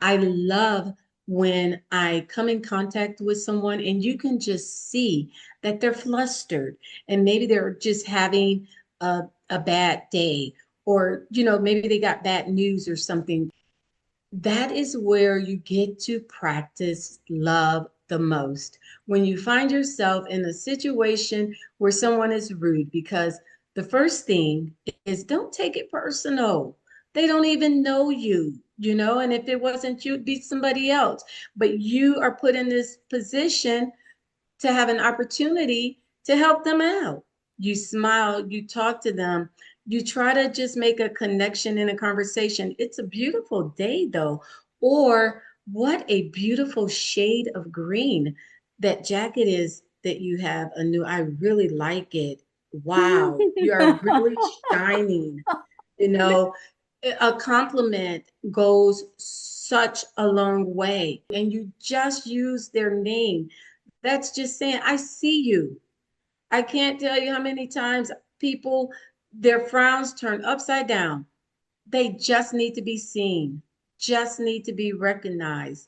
I love when I come in contact with someone and you can just see that they're flustered and maybe they're just having a bad day, or, maybe they got bad news or something. That is where you get to practice love the most. When you find yourself in a situation where someone is rude, because the first thing is don't take it personal. They don't even know you, and if it wasn't you, it'd be somebody else. But you are put in this position to have an opportunity to help them out. You smile, you talk to them, you try to just make a connection in a conversation. It's a beautiful day, though. Or what a beautiful shade of green that jacket is that you have, Anu. I really like it. Wow, you are really shining. You know, a compliment goes such a long way. And you just use their name. That's just saying, I see you. I can't tell you how many times people, their frowns turn upside down. They just need to be seen, just need to be recognized.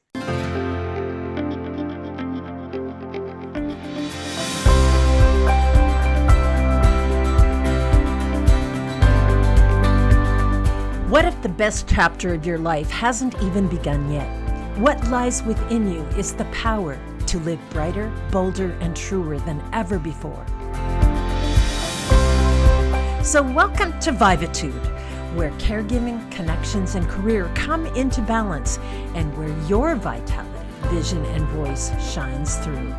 What if the best chapter of your life hasn't even begun yet? What lies within you is the power to live brighter, bolder, and truer than ever before. So welcome to Vivatude, where caregiving, connections, and career come into balance, and where your vitality, vision, and voice shines through.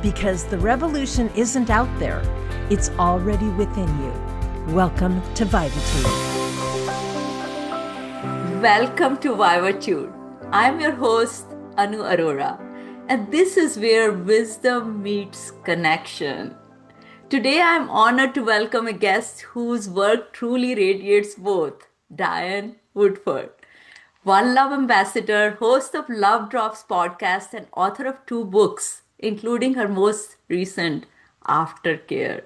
Because the revolution isn't out there, it's already within you. Welcome to Vivatude. Welcome to Vivatude. I'm your host, Anu Arora, and this is where wisdom meets connection. Today, I'm honored to welcome a guest whose work truly radiates both, Diane Woodford, One Love Ambassador, host of Love Drops podcast, and author of 2 books, including her most recent, Aftercare.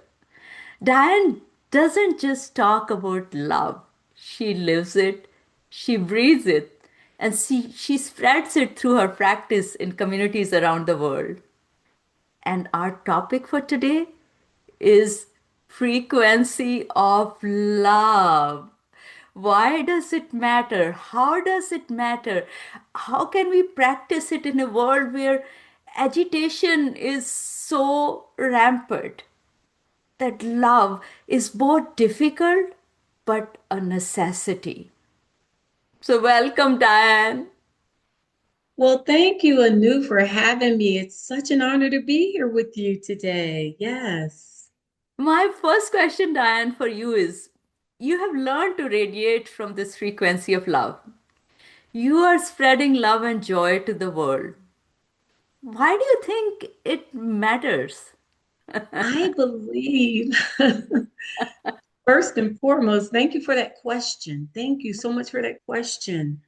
Diane doesn't just talk about love, she lives it, she breathes it, and she spreads it through her practice in communities around the world. And our topic for today is frequency of love. Why does it matter? How does it matter? How can we practice it in a world where agitation is so rampant? That love is both difficult but a necessity. So, welcome, Diane. Well, thank you, Anu, for having me. It's such an honor to be here with you today. Yes. My first question, Diane, for you is you have learned to radiate from this frequency of love. You are spreading love and joy to the world. Why do you think it matters? I believe, first and foremost, thank you for that question. Thank you so much for that question.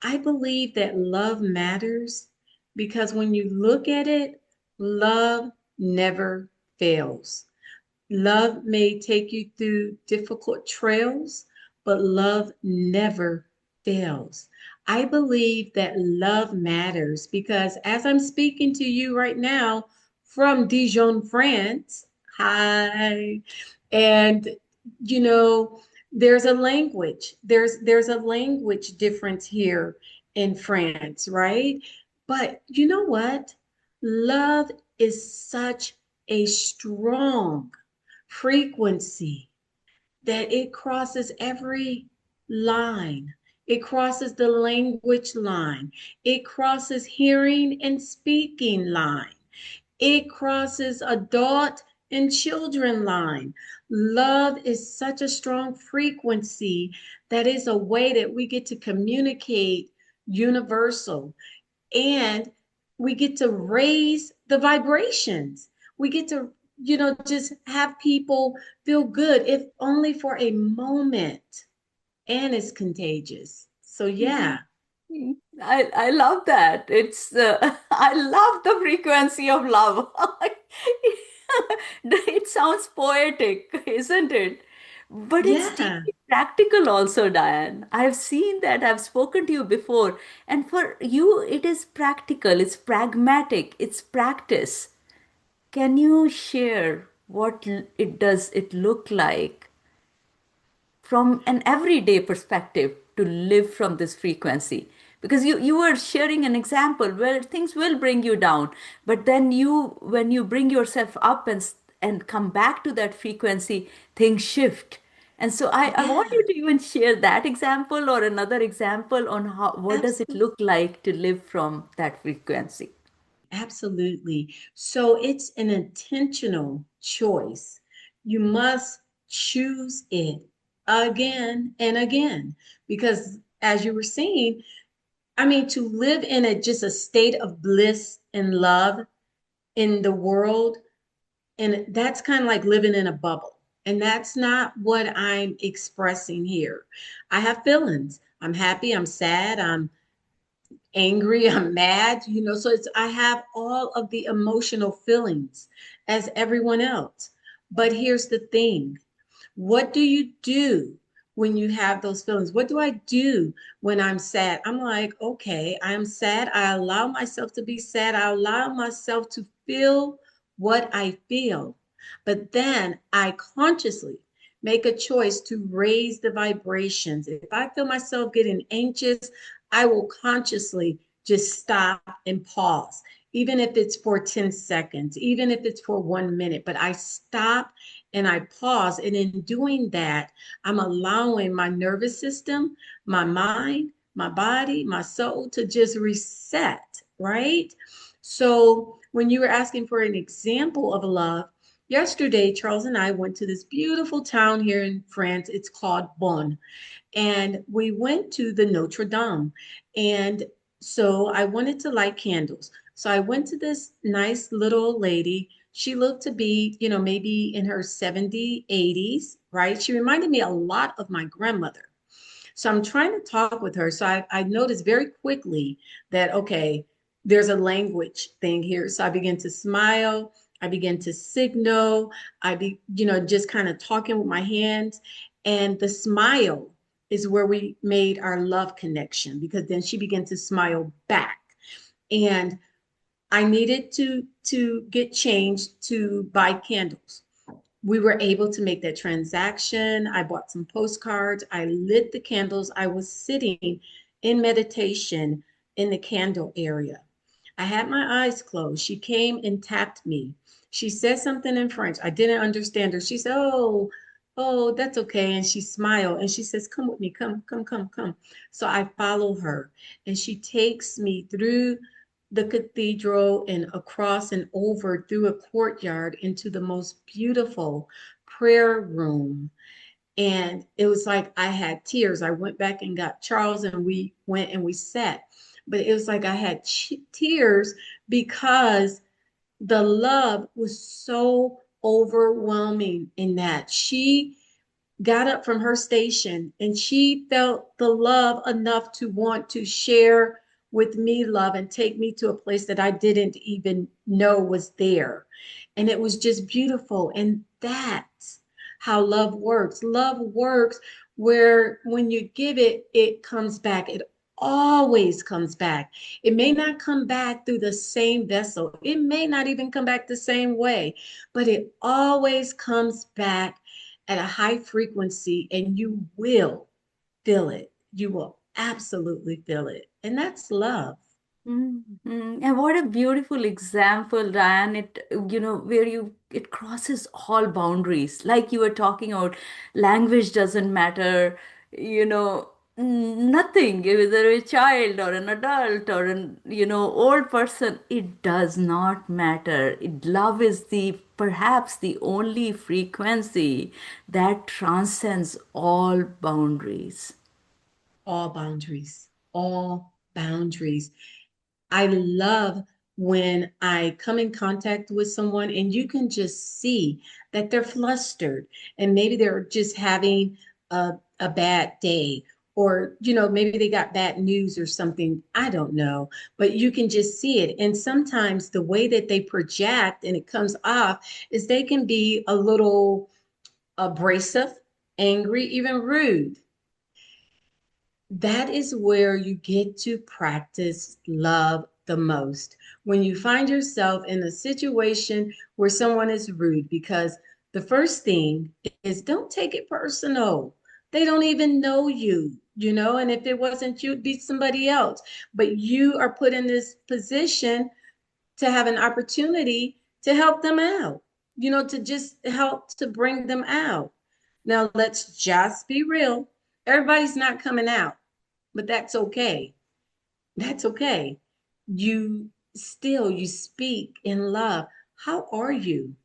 I believe that love matters because when you look at it, love never fails. Love may take you through difficult trails, but love never fails. I believe that love matters because as I'm speaking to you right now from Dijon, France, hi, and you know, there's a language. There's a language difference here in France, right? But you know what? Love is such a strong frequency that it crosses every line. It crosses the language line. It crosses hearing and speaking line. It crosses adult and children line. Love is such a strong frequency that is a way that we get to communicate universal, and we get to raise the vibrations. We get to, just have people feel good, if only for a moment. And it's contagious. So, yeah. I love that. It's I love the frequency of love. It sounds poetic, isn't it? But it's Yeah, deeply practical also, Diane. I've seen that, I've spoken to you before. And for you, it is practical, it's pragmatic, it's practice. Can you share what it look like from an everyday perspective to live from this frequency? Because you were sharing an example where things will bring you down, but then when you bring yourself up and come back to that frequency, things shift. And so I want yeah, you to even share that example or another example on how what does it absolutely. look like to live from that frequency. Absolutely. So it's an intentional choice. You must choose it again and again because as you were saying, I mean, to live in a just a state of bliss and love in the world, and that's kind of like living in a bubble. And that's not what I'm expressing here. I have feelings. I'm happy, I'm sad, I'm angry, I'm mad, so I have all of the emotional feelings as everyone else. But here's the thing. What do you do when you have those feelings? What do I do when I'm sad? I'm like, okay, I'm sad. I allow myself to be sad. I allow myself to feel what I feel. But then I consciously make a choice to raise the vibrations. If I feel myself getting anxious, I will consciously just stop and pause, even if it's for 10 seconds, even if it's for 1 minute, but I stop and I pause. And in doing that, I'm allowing my nervous system, my mind, my body, my soul to just reset, right? So when you were asking for an example of love, yesterday, Charles and I went to this beautiful town here in France. It's called Bonn, and we went to the Notre Dame. And so I wanted to light candles. So I went to this nice little lady. She looked to be, maybe in her 70s, 80s, right? She reminded me a lot of my grandmother. So I'm trying to talk with her. So I noticed very quickly that, okay, there's a language thing here. So I began to smile. I began to signal. Just kind of talking with my hands. And the smile is where we made our love connection because then she began to smile back. And I needed to get changed to buy candles. We were able to make that transaction. I bought some postcards. I lit the candles. I was sitting in meditation in the candle area. I had my eyes closed. She came and tapped me. She said something in French. I didn't understand her. She said, oh, that's okay. And she smiled and she says, come with me. Come, come, come, come. So I follow her and she takes me through the cathedral and across and over through a courtyard into the most beautiful prayer room. And it was like I had tears. I went back and got Charles and we went and we sat. But it was like I had tears because the love was so overwhelming in that she got up from her station and she felt the love enough to want to share with me love and take me to a place that I didn't even know was there. And it was just beautiful. And that's how love works. Love works where when you give it, it comes back. It always comes back. It may not come back through the same vessel. It may not even come back the same way, but it always comes back at a high frequency and you will feel it. You will absolutely feel it. And that's love. Mhm. And what a beautiful example, Ryan. Where it crosses all boundaries. Like you were talking about, language doesn't matter, nothing, whether a child or an adult or old person, it does not matter. Love is perhaps the only frequency that transcends all boundaries. All boundaries, all boundaries. I love when I come in contact with someone and you can just see that they're flustered and maybe they're just having a bad day or maybe they got bad news or something. I don't know, but you can just see it. And sometimes the way that they project and it comes off is they can be a little abrasive. angry, even rude. That is where you get to practice love the most. When you find yourself in a situation where someone is rude, because the first thing is don't take it personal. They don't even know you, and if it wasn't you, it'd be somebody else. But you are put in this position to have an opportunity to help them out, to just help to bring them out. Now, let's just be real. Everybody's not coming out, but that's okay. That's okay. You speak in love. How are you?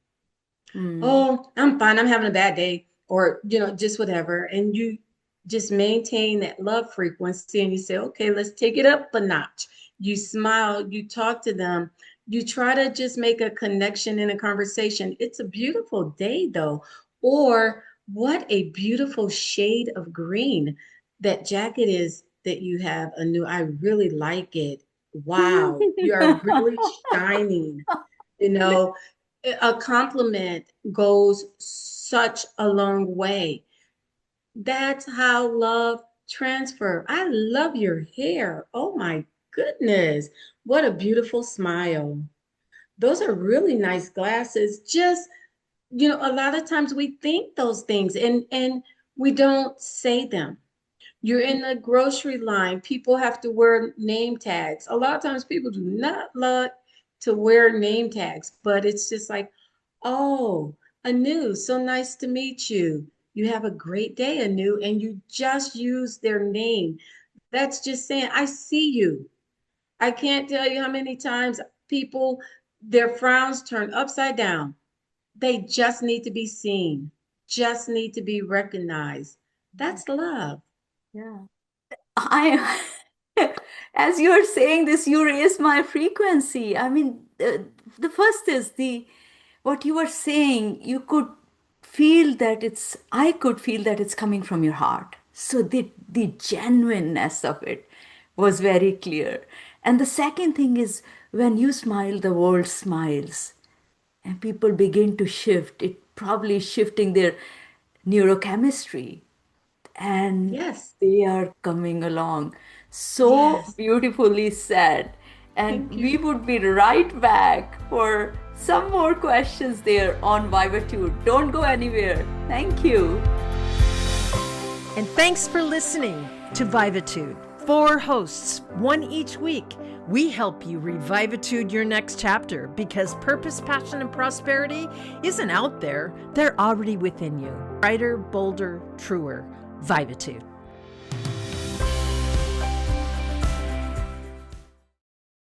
Mm. Oh, I'm fine. I'm having a bad day, or, just whatever. And you just maintain that love frequency and you say, okay, let's take it up a notch. You smile, you talk to them, you try to just make a connection in a conversation. It's a beautiful day, though. Or what a beautiful shade of green that jacket is that you have, Anu. I really like it. Wow, you are really shining. You know, a compliment goes such a long way. That's how love transfer. I love your hair. Oh my goodness. What a beautiful smile. Those are really nice glasses. Just, a lot of times we think those things and we don't say them. You're in the grocery line. People have to wear name tags. A lot of times people do not like to wear name tags, but it's just like, oh, Anu, so nice to meet you. You have a great day, Anu, and you just use their name. That's just saying, I see you. I can't tell you how many times people, their frowns turn upside down. They just need to be seen, just need to be recognized. That's love. Yeah. I, as you're saying this, you raise my frequency. I mean, the first is what you were saying, you could feel that I could feel that it's coming from your heart. So the genuineness of it was very clear. And the second thing is when you smile, the world smiles and people begin to shift. It probably shifting their neurochemistry and Yes. they are coming along. So Yes. beautifully said. And Thank we you. would be right back for some more questions there on Vivatude. Don't go anywhere. Thank you. And thanks for listening to Vivatude. 4 hosts, one each week. We help you revivitude your next chapter because purpose, passion, and prosperity isn't out there. They're already within you. Brighter, bolder, truer. Vivatude.